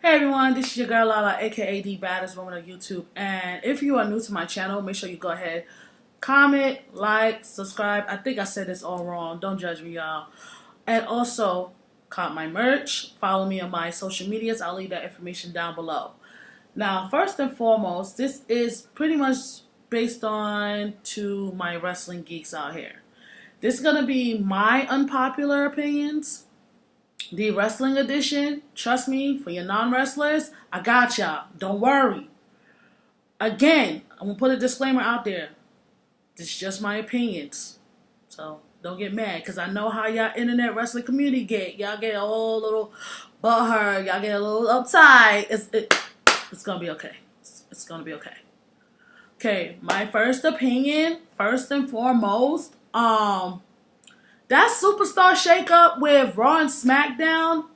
Hey everyone, this is your girl Lala, aka the baddest woman on YouTube. And if you are new to my channel, make sure you go ahead, comment, like, subscribe. I think I said this all wrong. Don't judge me, y'all. And also, cop my merch. Follow me on my social medias. I'll leave that information down below. Now, first and foremost, this is pretty much based on to my wrestling geeks out here. This is gonna be my unpopular opinions. The wrestling edition, trust me, for your non-wrestlers, I got y'all. Don't worry. Again, I'm going to put a disclaimer out there. This is just my opinions. So don't get mad, because I know how y'all internet wrestling community get. Y'all get a whole little butthurt. Y'all get a little uptight. It's going to be okay. It's going to be okay. Okay, my first opinion, first and foremost, that superstar shakeup with Raw and SmackDown,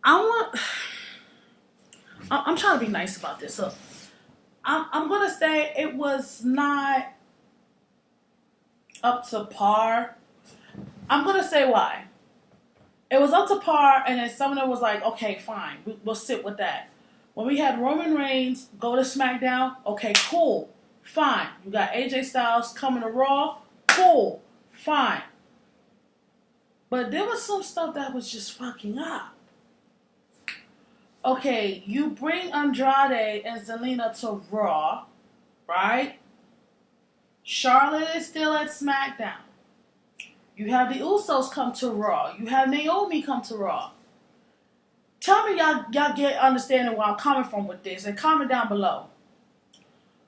I'm trying to be nice about this. So I'm gonna say it was not up to par. I'm gonna say why. It was up to par, and then some of them was like, okay, fine, we'll sit with that. When we had Roman Reigns go to SmackDown, okay, cool, fine. You got AJ Styles coming to Raw, cool, fine. But there was some stuff that was just fucking up. Okay, you bring Andrade and Zelina to Raw, right? Charlotte is still at SmackDown. You have the Usos come to Raw. You have Naomi come to Raw. Tell me y'all get understanding where I'm coming from with this, and comment down below.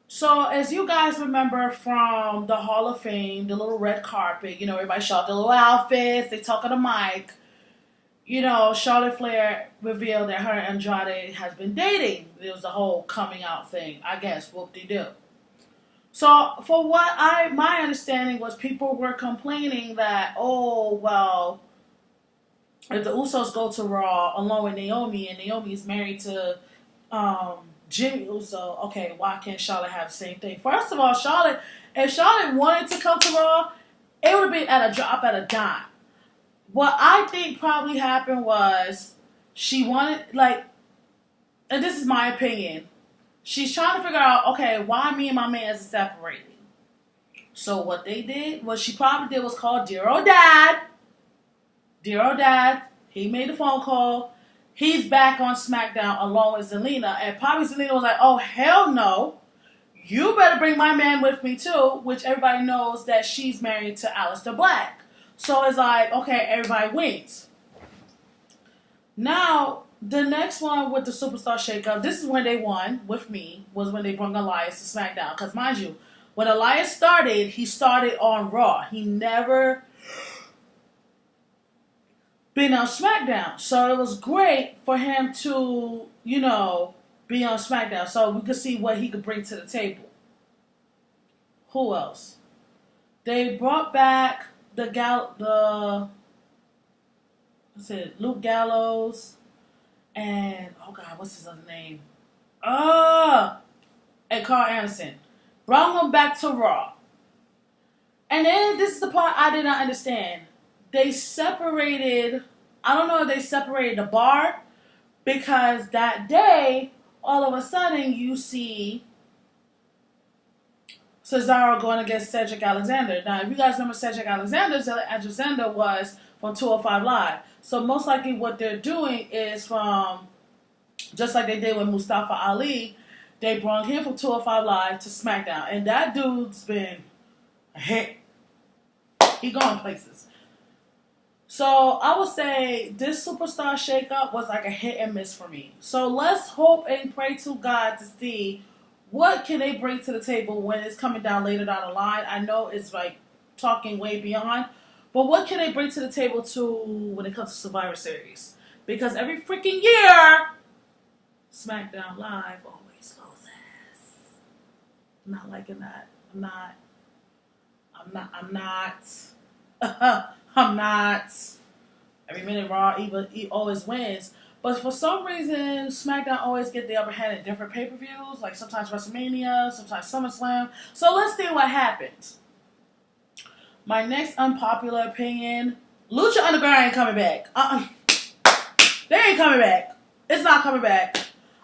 So, as you guys remember from the Hall of Fame, the little red carpet, everybody shot their little outfits, they talk on the mic. Charlotte Flair revealed that her and Andrade has been dating. It was the whole coming out thing, I guess, whoop-de-doo. So, for my understanding was people were complaining that, oh, well, if the Usos go to Raw along with Naomi, and Naomi is married to, Jimmy Uso, okay, why can't Charlotte have the same thing? First of all, if Charlotte wanted to come to Raw, it would have been at a drop at a dime. What I think probably happened was she wanted, and this is my opinion, she's trying to figure out, okay, why me and my man is separating. So what they did, what she probably did was call Dear Old Dad. Dear Old Dad, he made a phone call. He's back on SmackDown along with Zelina. And probably Zelina was like, oh, hell no. You better bring my man with me too, which everybody knows that she's married to Aleister Black. So it's like, okay, everybody wins. Now, the next one with the Superstar Shakeup, this is when they won with me, was when they brought Elias to SmackDown. Because mind you, when Elias started, he started on Raw. He never been on SmackDown. So it was great for him to, be on SmackDown. So we could see what he could bring to the table. Who else? They brought back Luke Gallows and, oh God, what's his other name? And Carl Anderson. Brought them back to Raw. And then this is the part I did not understand. They separated, I don't know if they separated the bar, because that day, all of a sudden, you see Cesaro going against Cedric Alexander. Now, if you guys remember Cedric Alexander was from 205 Live. So most likely what they're doing is from, just like they did with Mustafa Ali, they brought him from 205 Live to SmackDown. And that dude's been a hit. He going places. So I would say this Superstar Shakeup was like a hit and miss for me. So let's hope and pray to God to see what can they bring to the table when it's coming down later down the line. I know it's like talking way beyond, but what can they bring to the table when it comes to Survivor Series? Because every freaking year, SmackDown Live always loses. I'm not liking that. I'm not. Every minute Raw always wins. But for some reason, SmackDown always get the upper hand in different pay-per-views. Like sometimes WrestleMania, sometimes SummerSlam. So let's see what happens. My next unpopular opinion, Lucha Underground ain't coming back. They ain't coming back. It's not coming back.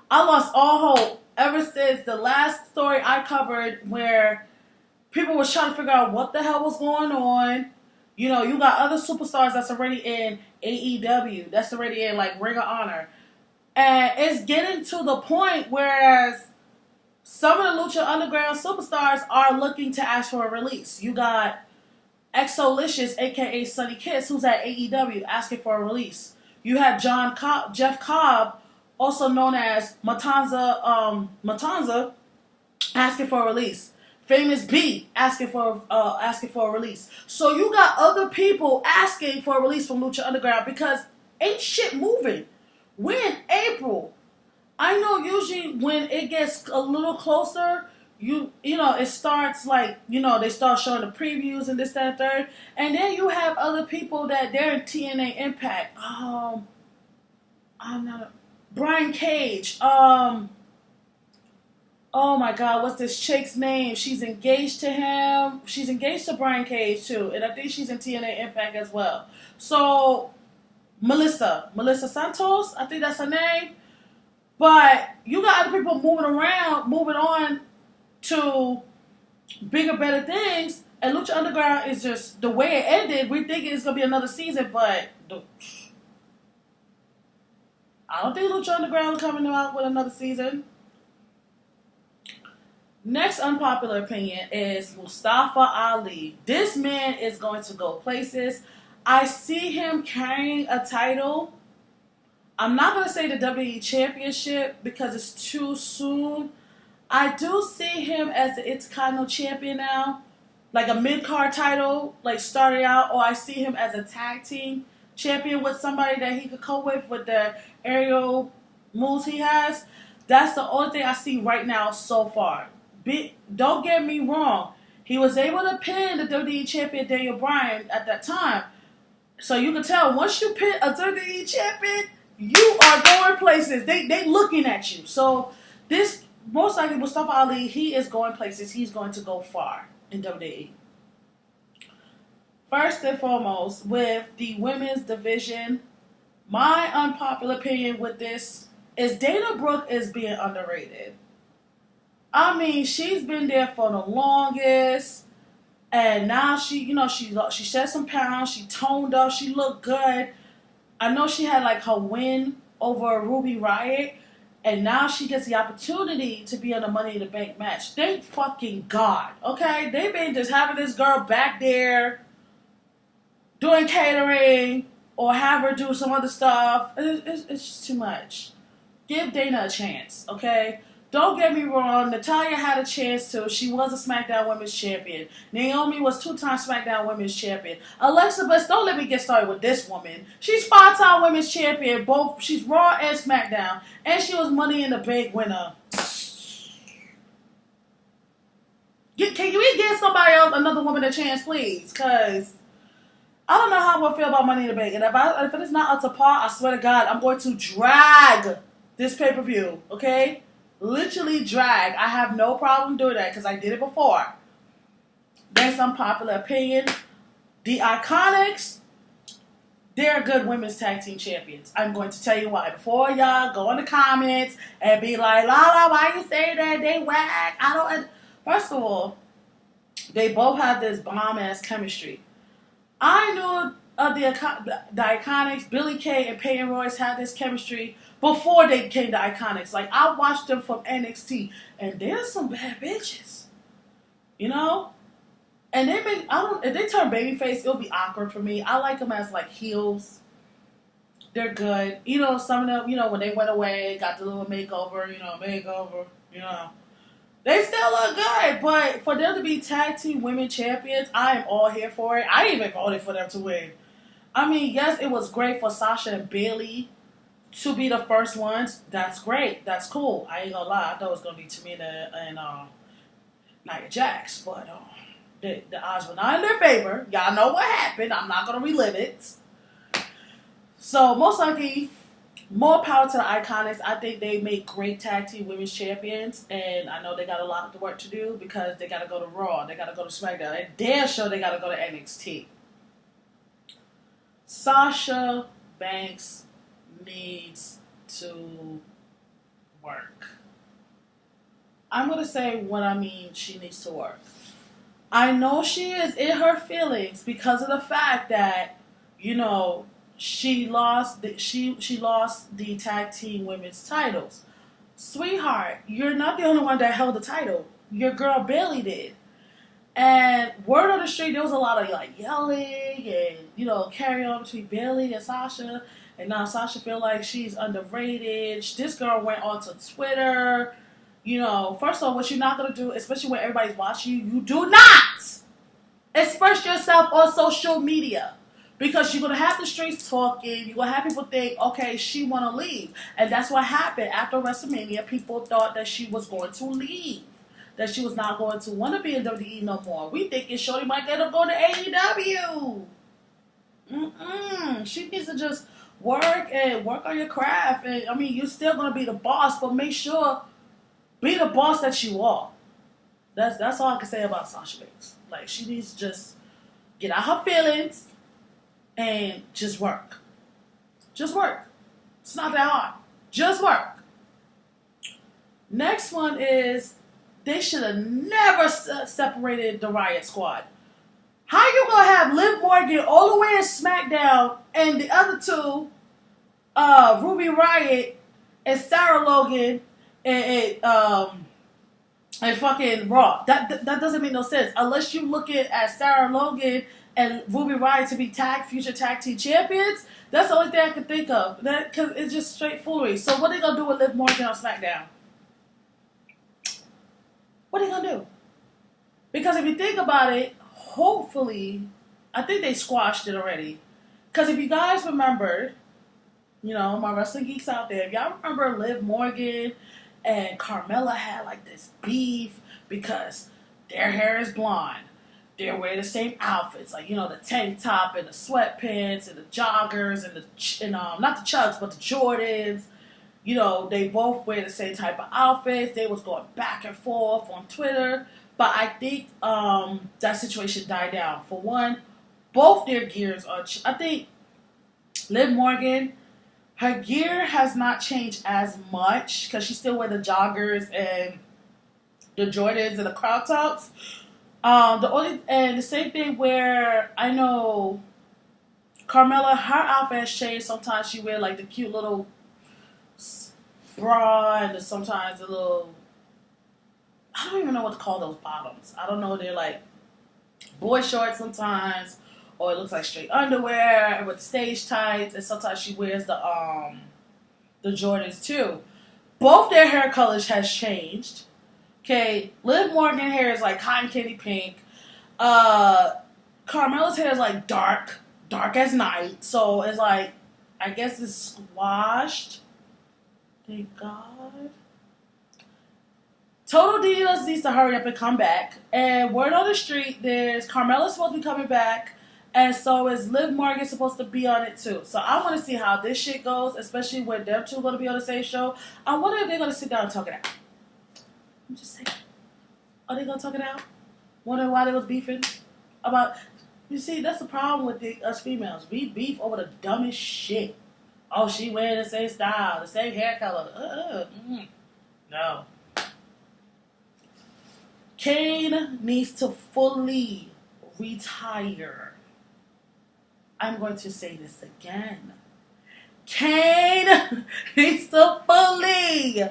I lost all hope ever since the last story I covered where people was trying to figure out what the hell was going on. You know, you got other superstars that's already in AEW, that's already in like Ring of Honor. And it's getting to the point whereas some of the Lucha Underground superstars are looking to ask for a release. You got Exolicious, aka Sonny Kiss, who's at AEW, asking for a release. You have Jeff Cobb, also known as Matanza, asking for a release. Famous B asking for a release. So you got other people asking for a release from Lucha Underground because ain't shit moving. We're in April. I know usually when it gets a little closer, you know, it starts like, you know, they start showing the previews and this, that, and third. And then you have other people that they're in TNA Impact. Brian Cage. Oh my God, what's this chick's name? She's engaged to him. She's engaged to Brian Cage too. And I think she's in TNA Impact as well. So, Melissa Santos, I think that's her name. But you got other people moving on to bigger, better things. And Lucha Underground is just, the way it ended, we're thinking it's going to be another season, but I don't think Lucha Underground is coming out with another season. Next unpopular opinion is Mustafa Ali. This man is going to go places. I see him carrying a title. I'm not going to say the WWE Championship because it's too soon. I do see him as the Intercontinental Champion now. Like a mid-card title, like starting out. Or I see him as a tag team champion with somebody that he could cope with the aerial moves he has. That's the only thing I see right now so far. Don't get me wrong. He was able to pin the WWE Champion Daniel Bryan at that time. So you can tell once you pin a WWE Champion, you are going places. They looking at you. So this, most likely Mustafa Ali, he is going places. He's going to go far in WWE. First and foremost, with the women's division, my unpopular opinion with this is Dana Brooke is being underrated. I mean, she's been there for the longest, and now she shed some pounds, she toned up, she looked good. I know she had like her win over Ruby Riott, and now she gets the opportunity to be in a Money in the Bank match. Thank fucking God, okay? They've been just having this girl back there doing catering or have her do some other stuff. It's just too much. Give Dana a chance, okay? Don't get me wrong, Natalya had a chance to. She was a SmackDown Women's Champion. Naomi was 2-time SmackDown Women's Champion. Alexa Bliss, don't let me get started with this woman. She's 5-time Women's Champion. She's Raw and SmackDown. And she was Money in the Bank winner. Can we give somebody else, another woman, a chance, please? Because I don't know how I feel about Money in the Bank. And if it is not up to par, I swear to God, I'm going to drag this pay-per-view, okay? Literally drag. I have no problem doing that because I did it before. Next unpopular opinion. The Iconics, they're good women's tag team champions. I'm going to tell you why. Before y'all go in the comments and be like, Lala, why you say that? They whack. First of all, they both have this bomb-ass chemistry. I knew the Iconics, Billie Kay and Peyton Royce had this chemistry before they became the Iconics. Like, I watched them from NXT, and they're some bad bitches. You know? And if they turn babyface, it'll be awkward for me. I like them as, like, heels. They're good. You know, some of them, you know, when they went away, got the little makeover, you know. They still look good, but for them to be tag team women champions, I am all here for it. I even voted for them to win. I mean, yes, it was great for Sasha and Bayley to be the first ones. That's great. That's cool. I ain't gonna lie. I thought it was gonna be Tamina and Nia Jax, but the odds were not in their favor. Y'all know what happened. I'm not gonna relive it. So most likely, more power to the Iconics. I think they make great tag team women's champions, and I know they got a lot of work to do because they gotta go to Raw, they gotta go to SmackDown, and damn sure they gotta go to NXT. Sasha Banks needs to work. I'm going to say what I mean she needs to work. I know she is in her feelings because of the fact that, you know, she lost she lost the tag team women's titles. Sweetheart, you're not the only one that held the title. Your girl Bailey did. And word on the street, there was a lot of like yelling and, you know, carry on between Bailey and Sasha. And now Sasha feel like she's underrated. This girl went onto Twitter. You know, first of all, what you're not going to do, especially when everybody's watching you, you do not express yourself on social media. Because you're going to have the streets talking. You're going to have people think, okay, she want to leave. And that's what happened. After WrestleMania, people thought that she was going to leave. That she was not going to want to be in WWE no more. We thinking Shorty might end up going to AEW. She needs to just work on your craft. And I mean, you're still going to be the boss, but make sure be the boss that you are. That's all I can say about Sasha Banks. Like, she needs to just get out her feelings and just work. Just work. It's not that hard. Just work. Next one is, they should have never separated the Riot Squad. How you gonna have Liv Morgan all the way in SmackDown and the other two, Ruby Riott and Sarah Logan and fucking Raw? That doesn't make no sense unless you look at Sarah Logan and Ruby Riott to be future tag team champions. That's the only thing I can think of. Because it's just straight foolery. So what are they gonna do with Liv Morgan on SmackDown? What are they going to do? Because if you think about it, hopefully, I think they squashed it already. Because if you guys remember, you know, my wrestling geeks out there, if y'all remember Liv Morgan and Carmella had like this beef because their hair is blonde. They're wearing the same outfits, like, you know, the tank top and the sweatpants and the joggers and not the Chucks, but the Jordans. You know, they both wear the same type of outfits. They was going back and forth on Twitter. But I think that situation died down. For one, both their gears are... I think Liv Morgan, her gear has not changed as much because she still wear the joggers and the Jordans and the crowd tops. The same thing where I know Carmella, her outfit has changed. Sometimes she wear like the cute little bra and sometimes a little, I don't even know what to call those bottoms. I don't know, they're like boy shorts sometimes, or it looks like straight underwear with stage tights, and sometimes she wears the Jordans too. Both their hair colors has changed. Okay, Liv Morgan hair is like cotton candy pink. Carmella's hair is like dark as night. So it's like, I guess it's squashed. Thank God. Total Divas needs to hurry up and come back. And word on the street, there's Carmella's supposed to be coming back, and so is Liv Morgan supposed to be on it too. So I want to see how this shit goes, especially when them two are going to be on the same show. I wonder if they're going to sit down and talk it out. I'm just saying. Are they going to talk it out? Wonder why they was beefing about... You see, that's the problem with us females. We beef over the dumbest shit. Oh, she wearing the same style, the same hair color. No. Kane needs to fully retire. I'm going to say this again. Kane needs to fully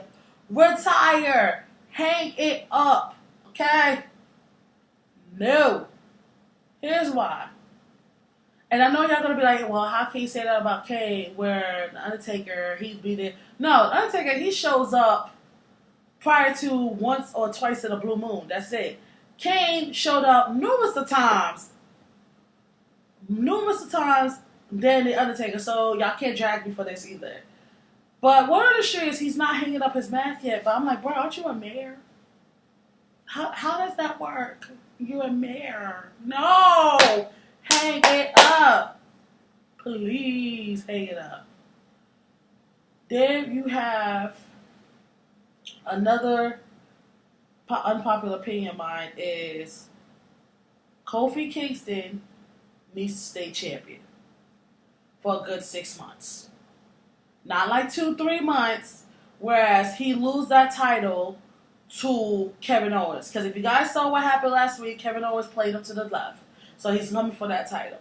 retire. Hang it up. Okay? No. Here's why. And I know y'all gonna be like, well, how can you say that about Kane, where the Undertaker, he'd be there? No, the Undertaker, he shows up prior to once or twice in a blue moon. That's it. Kane showed up numerous of times than the Undertaker, so y'all can't drag me for this either. But one of the street is he's not hanging up his mask yet, but I'm like, bro, aren't you a mayor? How does that work? You're a mayor. No! Hang it up. Please hang it up. Then you have another unpopular opinion of mine is Kofi Kingston needs to stay champion for a good 6 months. Not like 2, 3 months. Whereas he lose that title to Kevin Owens. Because if you guys saw what happened last week, Kevin Owens played him to the left. So he's coming for that title.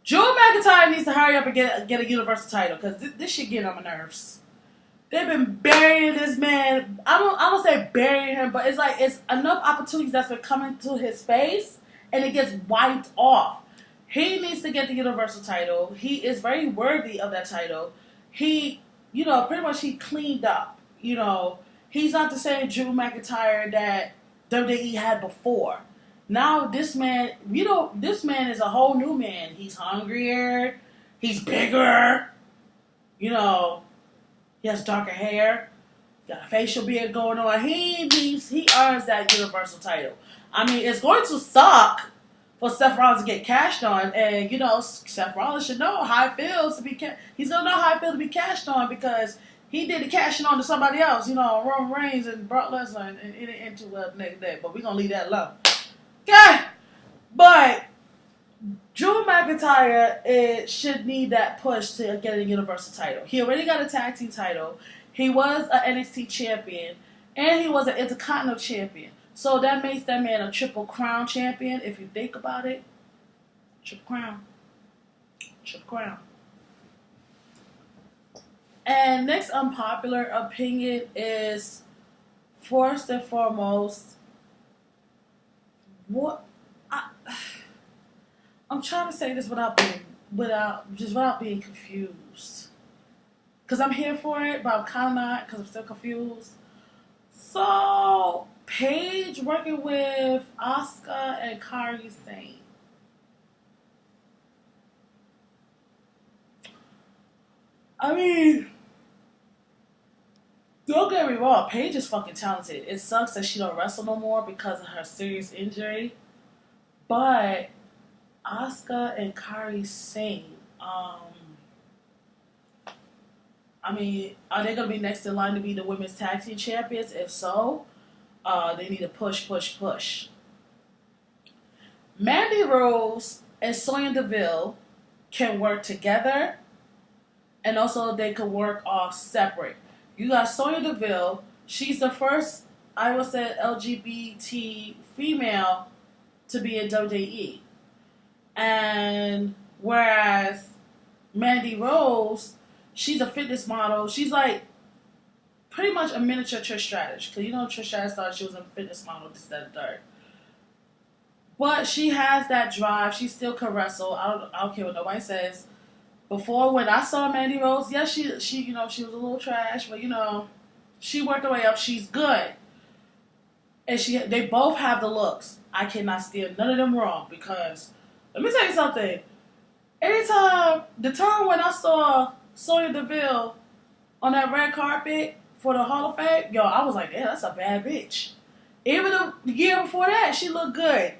Drew McIntyre needs to hurry up and get a Universal title. Because this shit getting on my nerves. They've been burying this man. I don't say burying him, but it's like it's enough opportunities that's been coming to his face, and it gets wiped off. He needs to get the Universal title. He is very worthy of that title. He, pretty much he cleaned up. He's not the same Drew McIntyre that WWE had before. Now this man, this man is a whole new man. He's hungrier. He's bigger. He has darker hair, got a facial beard going on. He earns that Universal title. I mean, it's going to suck for Seth Rollins to get cashed on, and Seth Rollins should know how it feels to be. He's gonna know how it feels to be cashed on because he did the cashing on to somebody else. Roman Reigns and Brock Lesnar, and it into the next day. But we're gonna leave that alone. Okay, but Drew McIntyre should need that push to get a Universal title. He already got a tag team title. He was an NXT champion. And he was an Intercontinental champion. So that makes that man a Triple Crown champion, if you think about it. Triple Crown. Triple Crown. And next unpopular opinion is, first and foremost, I'm trying to say this without being confused. Because I'm here for it, but I'm kind of not because I'm still confused. So, Paige working with Asuka and Kairi Sane. I mean, don't get me wrong, Paige is fucking talented. It sucks that she don't wrestle no more because of her serious injury. But Asuka and Kairi Sane. I mean, are they going to be next in line to be the women's tag team champions? If so, they need to push. Mandy Rose and Sonya Deville can work together, and also they can work off separate. You got Sonya Deville. She's the first, I would say, LGBT female to be in WWE. And whereas Mandy Rose, she's a fitness model. She's like pretty much a miniature Trish Stratus. Because Trish Stratus thought she was a fitness model, this, that, and third. But she has that drive. She still can wrestle. I don't care what nobody says. Before, when I saw Mandy Rose, yes, she she was a little trash, but she worked her way up. She's good. And they both have the looks. I cannot steer none of them wrong because, let me tell you something. The time when I saw Sonya Deville on that red carpet for the Hall of Fame, I was like, damn, that's a bad bitch. Even the year before that, she looked good.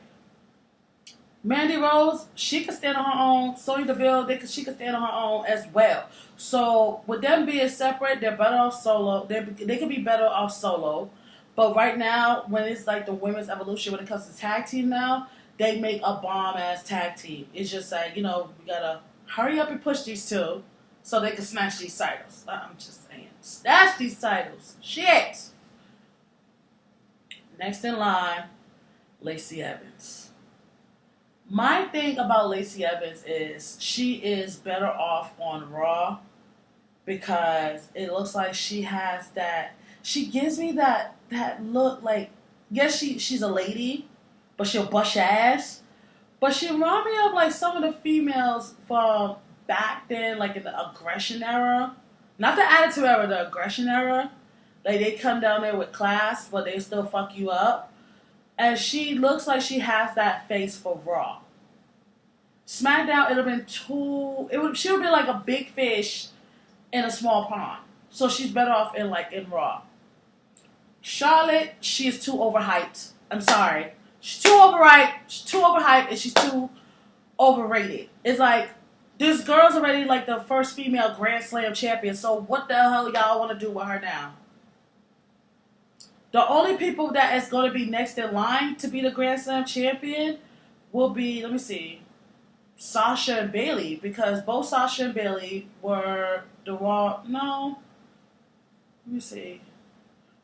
Mandy Rose, she could stand on her own. Sonya Deville, she could stand on her own as well. So, with them being separate, they're better off solo. They could be better off solo. But right now, when it's like the women's evolution, when it comes to tag team now, they make a bomb-ass tag team. It's just like, we gotta hurry up and push these two so they can snatch these titles. I'm just saying. Snatch these titles. Shit! Next in line, Lacey Evans. My thing about Lacey Evans is she is better off on Raw because it looks like she has that. She gives me that look like, yes, she's a lady, but she'll bust your ass. But she reminds me of like some of the females from back then, like in the aggression era. Not the attitude era, the aggression era. Like they come down there with class, but they still fuck you up. And she looks like she has that face for Raw. SmackDown, it would have been she would have been like a big fish in a small pond. So she's better off in Raw. Charlotte, she is too overhyped. I'm sorry. She's too overhyped, and she's too overrated. It's like, this girl's already like the first female Grand Slam champion, so what the hell y'all want to do with her now? The only people that is going to be next in line to be the Grand Slam champion will be, let me see, Sasha and Bailey, because both Sasha and Bailey were the Raw. No, let me see.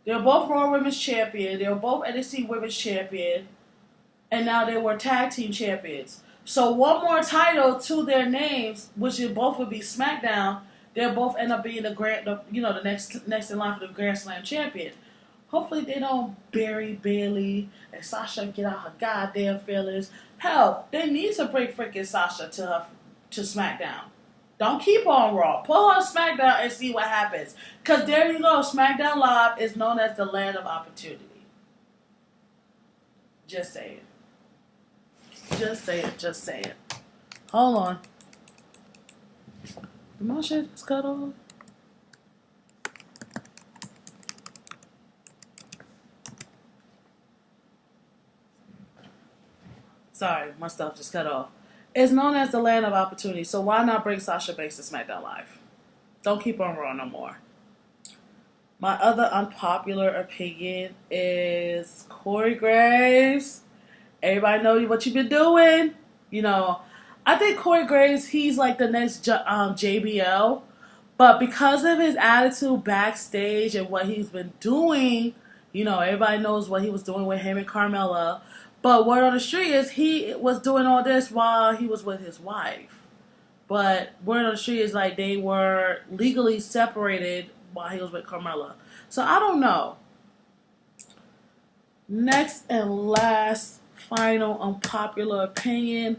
They were both Raw Women's Champion. They were both NXT Women's Champion, and now they were Tag Team Champions. So one more title to their names, which both would be SmackDown. They'll both end up being the next in line for the Grand Slam champion. Hopefully they don't bury Bailey and Sasha get out her goddamn feelings. Hell, they need to bring freaking Sasha to SmackDown. Don't keep her on Raw. Put her on SmackDown and see what happens. Because there you go. SmackDown Live is known as the land of opportunity. Just saying. Just saying. Just saying. Hold on. Did my shit just cut off? Sorry, my stuff just cut off. It's known as the land of opportunity, so why not bring Sasha Banks to SmackDown Live? Don't keep on Raw no more. My other unpopular opinion is Corey Graves. Everybody know what you've been doing. You know, I think Corey Graves, he's like the next JBL. But because of his attitude backstage and what he's been doing, you know, everybody knows what he was doing with him and Carmella. But word on the street is he was doing all this while he was with his wife. But word on the street is like they were legally separated while he was with Carmella. So I don't know. Next and last, final unpopular opinion.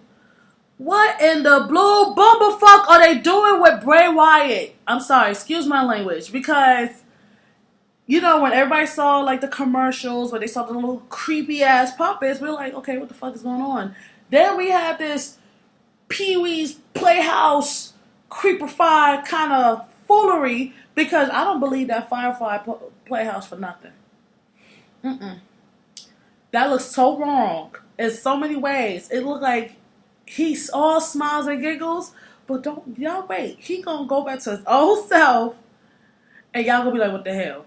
What in the blue bumblefuck are they doing with Bray Wyatt? I'm sorry, excuse my language. Because, you know, when everybody saw, like, the commercials, when they saw the little creepy-ass puppets, we were like, okay, what the fuck is going on? Then we had this Pee-wee's Playhouse creepified kind of foolery, because I don't believe that Firefly Playhouse for nothing. That looks so wrong in so many ways. It looked like he's all smiles and giggles, but don't y'all wait. He gonna go back to his old self, and y'all gonna be like, what the hell?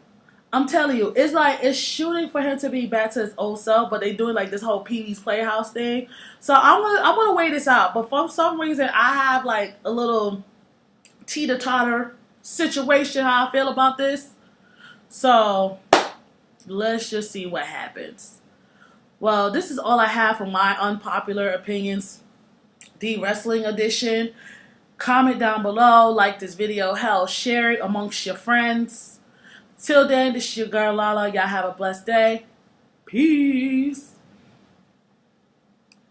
I'm telling you, it's like it's shooting for him to be back to his old self, but they doing like this whole Pee-wee's Playhouse thing. So I'm gonna wait this out. But for some reason, I have like a little teeter-totter situation how I feel about this. So let's just see what happens. Well, this is all I have for my unpopular opinions, the wrestling edition. Comment down below, like this video, hell, share it amongst your friends. Till then, this is your girl Lala. Y'all have a blessed day. Peace.